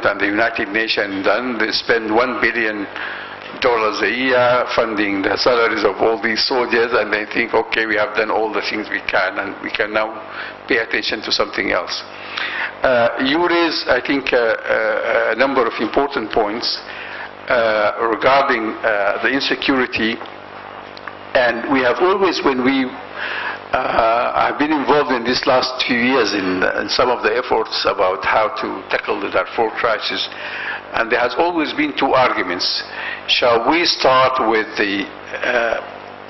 and the United Nations done. They spend $1 billion a year funding the salaries of all these soldiers, and they think, okay, we have done all the things we can, and we can now pay attention to something else. You raise, I think, a number of important points regarding the insecurity, and we have always, when we I've been involved in this last few years in some of the efforts about how to tackle the Darfur crisis, and there has always been two arguments. Shall we start with the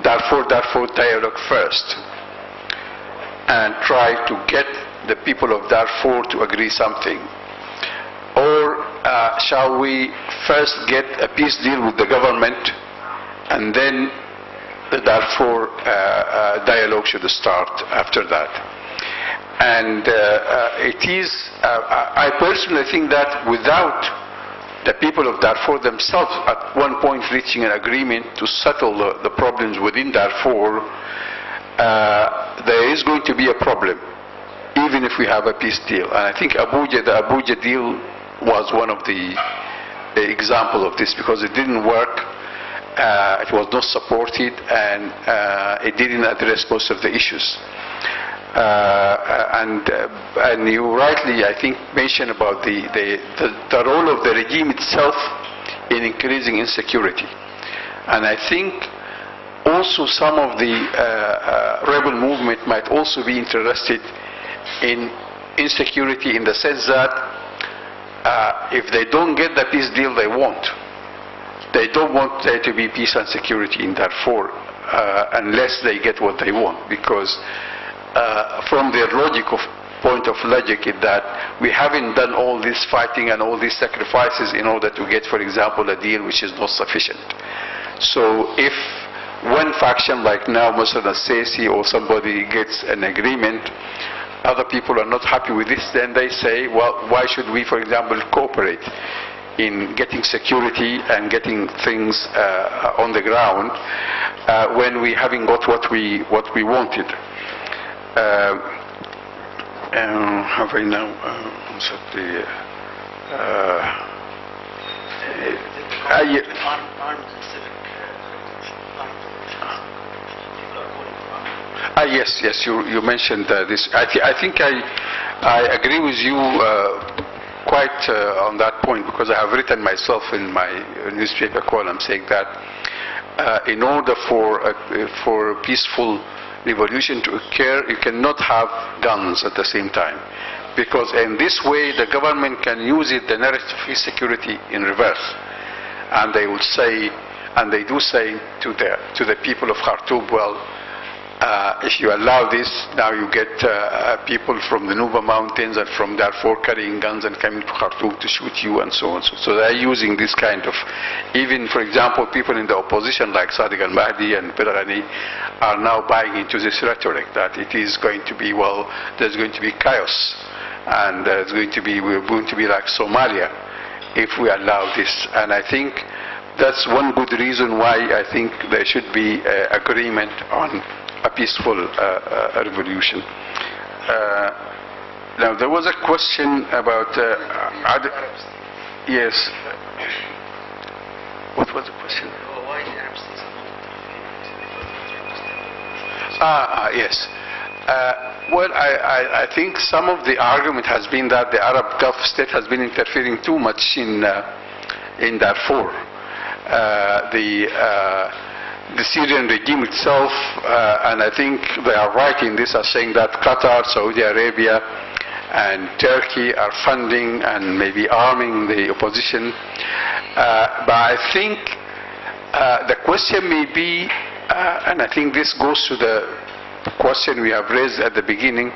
Darfur dialogue first and try to get the people of Darfur to agree something? Or shall we first get a peace deal with the government, and then the Darfur dialogue should start after that? And I personally think that without the people of Darfur themselves at one point reaching an agreement to settle the problems within Darfur, there is going to be a problem, even if we have a peace deal. And I think the Abuja deal was one of the example of this, because it didn't work. It was not supported, and it didn't address most of the issues. And you rightly, I think, mentioned about the role of the regime itself in increasing insecurity. And I think also some of the rebel movement might also be interested in insecurity, in the sense that if they don't get the peace deal they want, they don't want there to be peace and security in Darfur unless they get what they want, because from their point of logic is that we haven't done all this fighting and all these sacrifices in order to get, for example, a deal which is not sufficient. So if one faction like now, Muslim Sisi or somebody gets an agreement, other people are not happy with this, then they say, well, why should we, for example, cooperate in getting security and getting things on the ground when we haven't got what we wanted? Have I now answered the armed and civic yes, you mentioned this. I think I agree with you quite on that point, because I have written myself in my newspaper column saying that in order for a peaceful revolution to occur, you cannot have guns at the same time, because in this way the government can use the narrative of insecurity in reverse, and they would say, and they do say to the people of Khartoum, well, if you allow this, now you get people from the Nuba Mountains and from Darfur carrying guns and coming to Khartoum to shoot you, and so on. So they're using this kind of, even, for example, people in the opposition like Sadiq al-Mahdi and Berghani are now buying into this rhetoric that it is going to be, well, there's going to be chaos, and we're going to be like Somalia if we allow this. And I think that's one good reason why I think there should be agreement on a peaceful revolution. Now there was a question about yes. What was the question? Why the Arab states yes. Well, I think some of the argument has been that the Arab Gulf state has been interfering too much in Darfur. The Syrian regime itself, and I think they are right in this, are saying that Qatar, Saudi Arabia, and Turkey are funding and maybe arming the opposition. But I think the question may be, and I think this goes to the question we have raised at the beginning,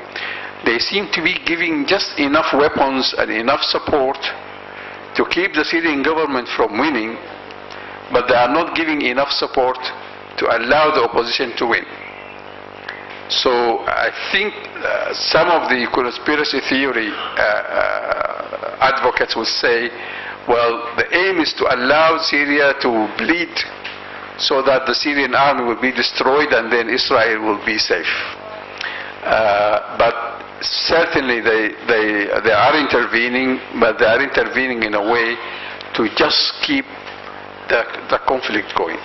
they seem to be giving just enough weapons and enough support to keep the Syrian government from winning, but they are not giving enough support to allow the opposition to win. So I think some of the conspiracy theory advocates would say, well, the aim is to allow Syria to bleed so that the Syrian army will be destroyed and then Israel will be safe. But certainly they are intervening, but they are intervening in a way to just keep the conflict going.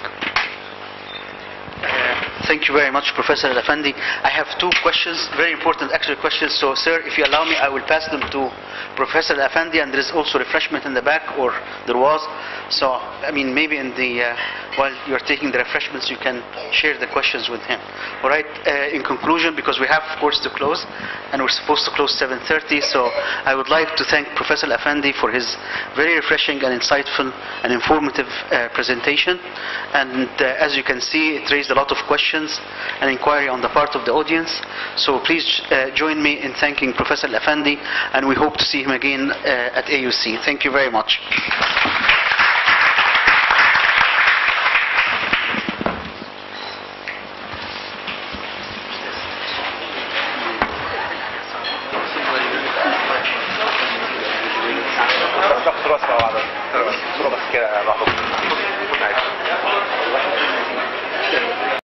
Thank you very much, Professor Affendi. I have two questions, very important actual questions. So, sir, if you allow me, I will pass them to Professor Affendi, and there is also refreshment in the back, or there was. So, I mean, maybe in the while you're taking the refreshments, you can share the questions with him. All right. In conclusion, because we have, of course, to close, and we're supposed to close 7:30, so I would like to thank Professor Affendi for his very refreshing and insightful and informative presentation. And as you can see, it raised a lot of questions and inquiry on the part of the audience. So please join me in thanking Professor Affendi, and we hope to see him again at AUC. Thank you very much. صورة بس كده